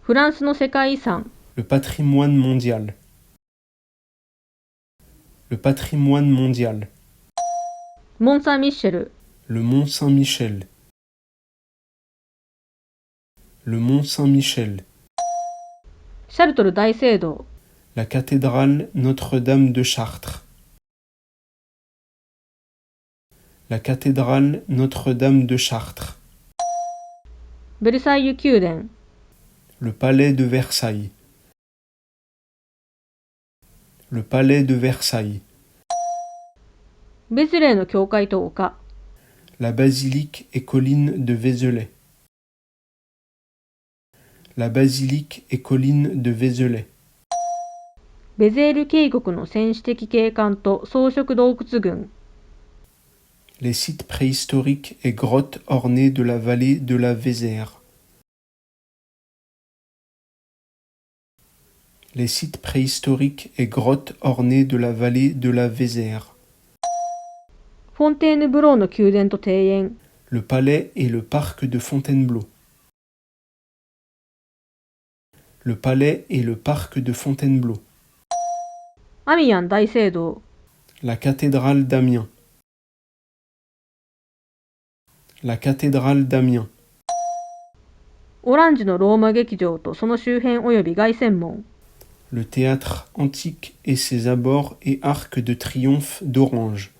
フランスの世界遺産 Le patrimoine mondial. Le patrimoine mondial. モン・サン・ミッシェル Le mont Saint-Michel. Le mont Saint-Michel. シャルトル大聖堂 La cathédrale Notre-Dame de Chartres. La cathédrale Notre-Dame de Chartres. ベルサイユ宮殿 Le palais de Versailles. Le palais de Versailles. ベスレーの教会と丘 La basilique et colline de Vézelay. La basilique et colline de Vézelay. ベゼール渓谷の戦士的景観と装飾洞窟群 Les sites préhistoriques et grottes ornées de la vallée de la Vézère. Les sites préhistoriques et grottes ornées de la vallée de la Vézère. フォンテーヌブローの宮殿と庭園 Le palais et le parc de Fontainebleau. Le palais et le parc de Fontainebleau. アミヤン大聖堂 La cathédrale d'Amiens. La cathédrale d'Amiens. オランジュのローマ劇場とその周辺及び凱旋門 Le théâtre antique et ses abords et arcs de triomphe d'Orange.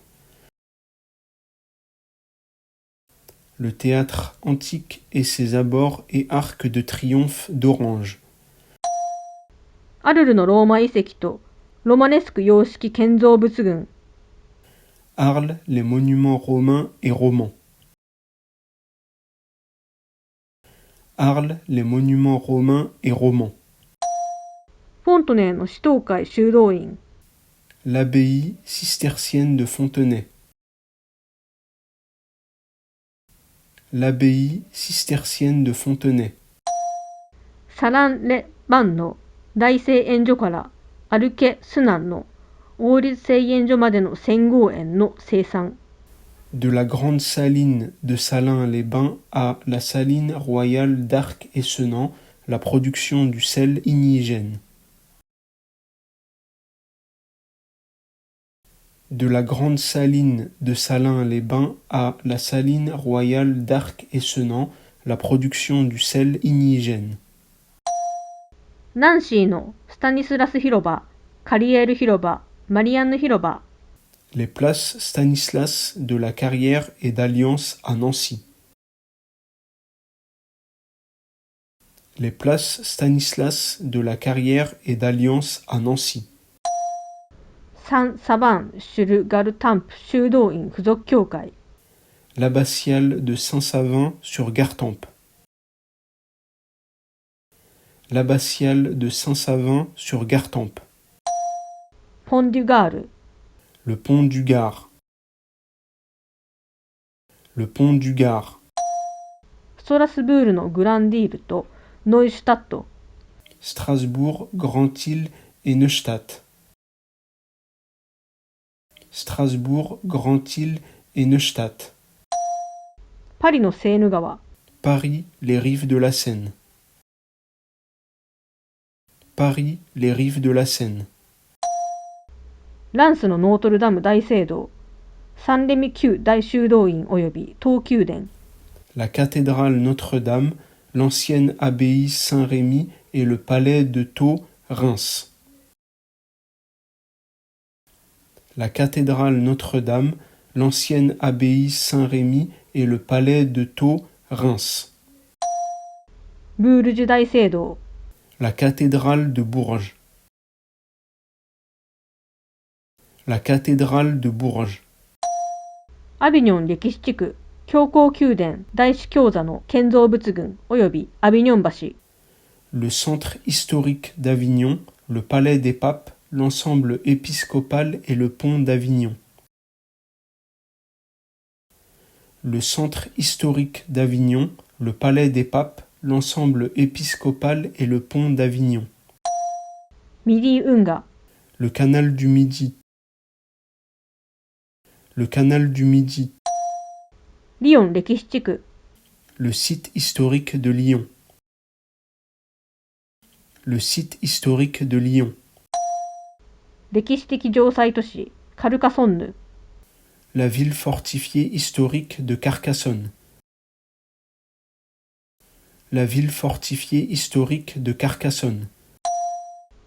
Le théâtre antique et ses abords et arcs de triomphe d'Orange. アルルのローマ遺跡とロマネスク様式建造物群 Arles, les monuments romains et romans. Arles, les monuments romains et romans. フォントネーの使徒会修道院 L'abbaye cistercienne de Fontenay. L'abbaye cistercienne de Fontenay. サラン・レ・バンの大聖援所からアルケ・スナンの王立製塩所までの洗合塩の生産 De la grande saline de Salins-les-Bains à la saline royale d'Arc-et-Senans, la production du sel indigène. De la grande saline de Salins-les-Bains à la saline royale d'Arc-et-Senans, la production du sel indigène. ナンシーのスタニスラス広場、カリエール広場、マリアンヌ広場 Les places Stanislas de la Carrière et d'Alliance à Nancy. Les places Stanislas de la Carrière et d'Alliance à Nancy. サン・サバン・シュル・ガルタンプ修道院附属教会 L'abbatiale de Saint-Savin sur Gartempe. L'abbatiale de Saint-Savin sur Gartempe. ポンデュガール Le pont du Gard. Le pont du Gard. ストラスブールのグランディールとノイシュタット Strasbourg, Grand-Île et Neustadt. Strasbourg, Grand-Île et Neustadt. パリのセーヌ川 Paris, les rives de la Seine. Paris, les rives de la Seine. ランスのノートルダム大聖堂サンレミ旧大修道院及び東宮殿 La cathédrale Notre-Dame, l'ancienne abbaye Saint-Rémy et le palais de Thau, Reims. La cathédrale Notre-Dame, l'ancienne abbaye Saint-Rémy et le palais de Thau, Reims. ブールジュ大聖堂 La cathédrale de Bourges. La cathédrale de Bourges. アビニョン歴史地区教皇宮殿大司教座の建造物群及びアビニョン橋 Le centre historique d'Avignon, le palais des papes, l'ensemble épiscopal et le pont d'Avignon. Le centre historique d'Avignon, le palais des papes, l'ensemble épiscopal et le pont d'Avignon. ミディ運河 Le canal du Midi. Le canal du Midi. リヨン歴史地区 Le site historique de Lyon. Le site historique de Lyon. 歴史的城塞都市カルカソンヌ。 La ville fortifiée historique de Carcassonne. La ville fortifiée historique de Carcassonne.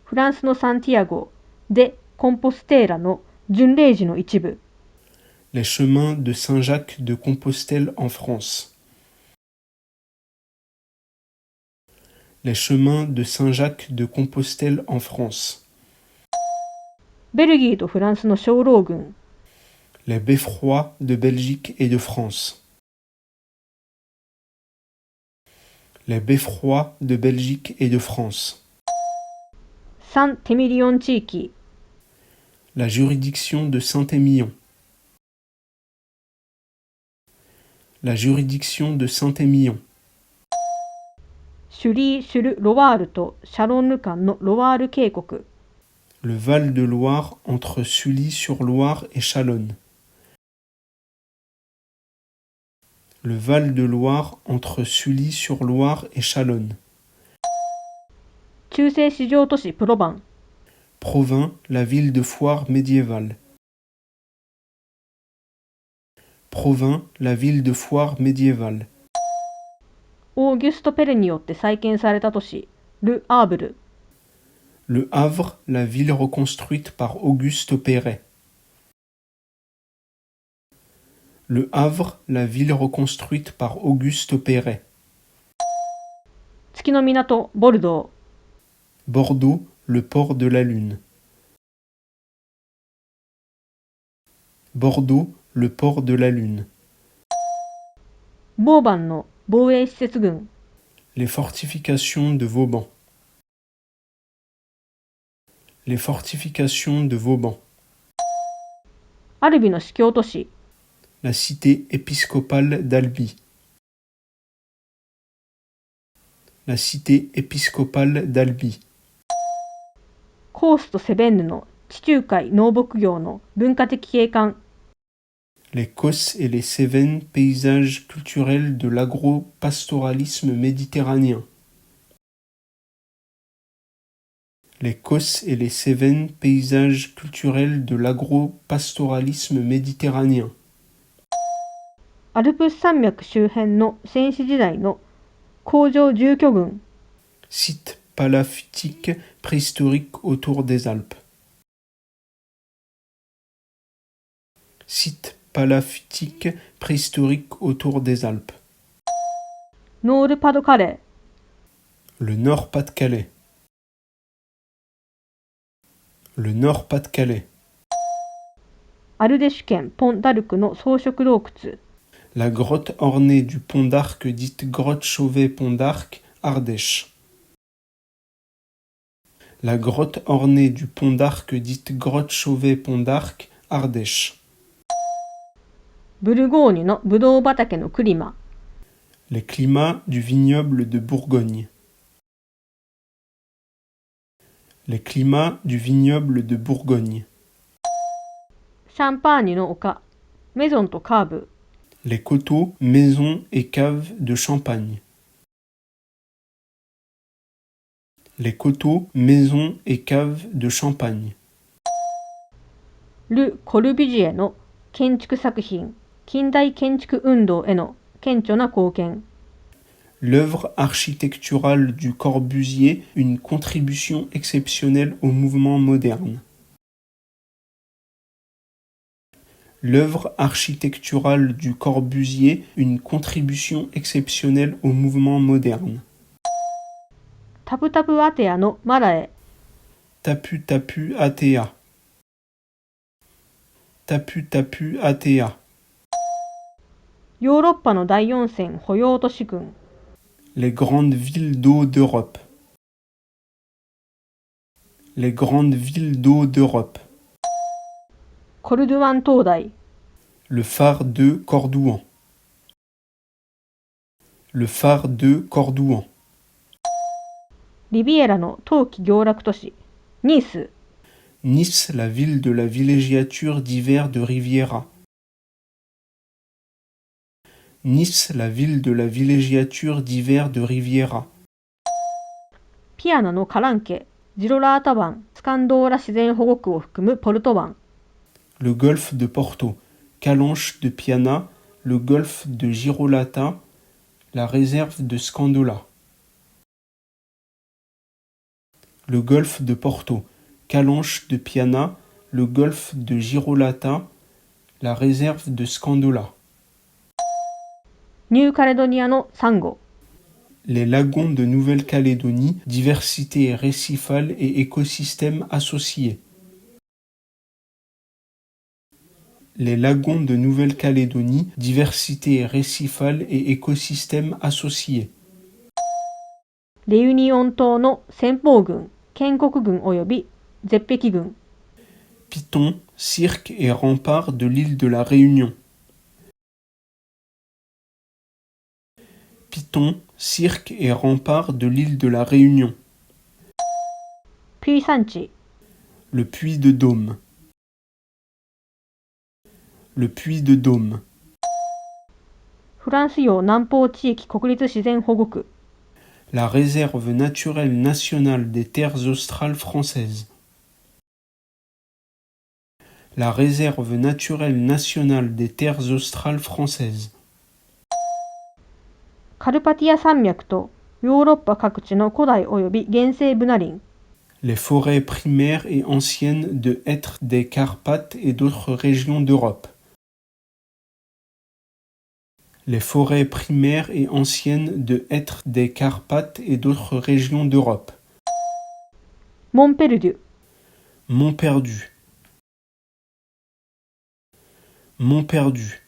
フランスのサンティアゴ・デ・コンポステーラの巡礼地の一部。 Les chemins de Saint-Jacques de Compostelle en France. Les chemins de Saint-Jacques de Compostelle en France. ベルギーとフランスの小老群。 Les beffrois de Belgique et de France. Les beffrois de Belgique et de France. サン・テミリオン地域。 La juridiction de Saint-Émilion. La juridiction de Saint-Émilion. シュリー・シュル・ロワールとシャロンヌ間のロワール渓谷。 Le Val de Loire entre Sully-sur-Loire et Chalonnes. Le Val de Loire entre Sully-sur-Loire et Chalonnes. 中世市場都市プロバン。 Provins, la ville de foire médiévale. Provins, la ville de foire médiévale. オーギュスト・ペレによって再建された都市ル・アーブル。 Le Havre, la ville reconstruite par Auguste Perret. Le Havre, la ville reconstruite par Auguste Perret. 月の港ボルドー。 Bordeaux, le port de la Lune. Bordeaux, le port de la Lune. ボーバンの防衛施設群。 Les fortifications de Vauban. Les fortifications de Vauban. アルビの司教都市。 La cité épiscopale d'Albi. La cité épiscopale d'Albi. コースとセベンヌの地中海農牧業の文化的景観。 Les Causses et les Cévennes, paysages culturels de l'agro-pastoralisme méditerranéen. Les Causses et les Cévennes, paysages culturels de l'agro-pastoralisme méditerranéen. アルプス山脈周辺の先史時代の工場住居群。 Site palaftique préhistorique autour des Alpes. Site palaftique préhistorique autour des Alpes. ノールパドカレ Le Nord-Pas-de-Calais. Le Nord-Pas-de-Calais. アルデシュ県ポンダルクの装飾洞窟。 La grotte ornée du pont d'Arc dite grotte Chauvet-Pont d'Arc, Ardèche. La grotte ornée du pont d'Arc dite grotte Chauvet-Pont d'Arc, Ardèche. ブルゴーニュのブドウ畑のクリマ。 Les climats du vignoble de Bourgogne. Les climats du vignoble de Bourgogne. シャンパーニュの丘メゾンとカーブ。 Les coteaux, maisons et caves de Champagne. Les coteaux, maisons et caves de Champagne. ル・コルビュジエの建築作品近代建築運動への顕著な貢献。 L'œuvre architecturale du Corbusier, une contribution exceptionnelle au mouvement moderne. L'œuvre architecturale du Corbusier, une contribution exceptionnelle au mouvement moderne. タプタプアテアのマラエ。 Tapu Tapu Atea. Tapu Tapu Atea. ヨーロッパの大温泉保養都市群。 Les grandes villes d'eau d'Europe. Les grandes villes d'eau d'Europe. コルドゥアン灯台。 Le phare de Cordouan. Le phare de Cordouan. リビエラの冬季行楽都市ニース。 Nice, la ville de la villégiature d'hiver de Riviera. Nice, la ville de la villégiature d'hiver de Riviera. ピアナのカラン家、ジロラータ湾、スカンドーラ自然保護区を含むポルト湾。Le golfe de Porto, Calanche de Piana, le golfe de Girolata, la réserve de Scandola. Le golfe de Porto, Calanche de Piana, le golfe de Girolata, la réserve de Scandola. ニューカレドニアのサンゴ。Les lagons de Nouvelle-Calédonie, diversité récifale et écosystèmes associés. Les lagons de Nouvelle-Calédonie, diversité récifale et écosystèmes associés. レユニオン島の先方群、建国群及び絶壁群。Piton, cirque et rempart de l'île de la Réunion. Piton, cirque et rempart de l'île de la Réunion. ピュイ山地。Le puits de Dôme. Le puits de Dôme. フランス領南方地域国立自然保護区。La réserve naturelle nationale des terres australes françaises. La réserve naturelle nationale des terres australes françaises. カルパティア山脈とヨーロッパ各地の古代及び原生ブナ林。Les forêts primaires et anciennes de hêtres des Carpates et d'autres régions d'Europe. Les forêts primaires et anciennes de hêtres des Carpates et d'autres régions d'Europe. モンペルデュ。 Mont perdu. Mont perdu.